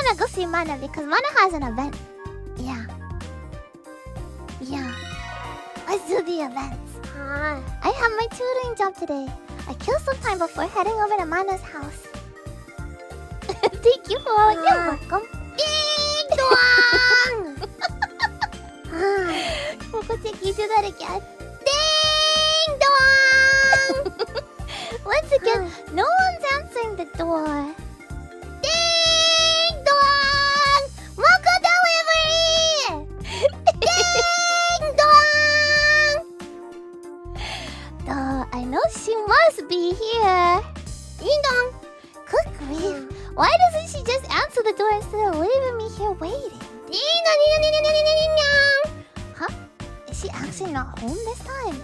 wanna go see Mana because Mana has an event. Yeah. Yeah. Let's do the events. I have my tutoring job today. I kill some time before heading over to Mana's house. Thank you for all. You're welcome. Ding dong! Mococo, you do that again. Ding dong! Once again, no one's answering the door. Ding dong! Moco delivery! Ding dong! I know she must be here. Ding dong! Good grief. Why doesn't she just answer the door instead of leaving me here waiting? Ding dong, ding dong, ding dong, ding dong, ding dong. Huh? Is she actually not home this time?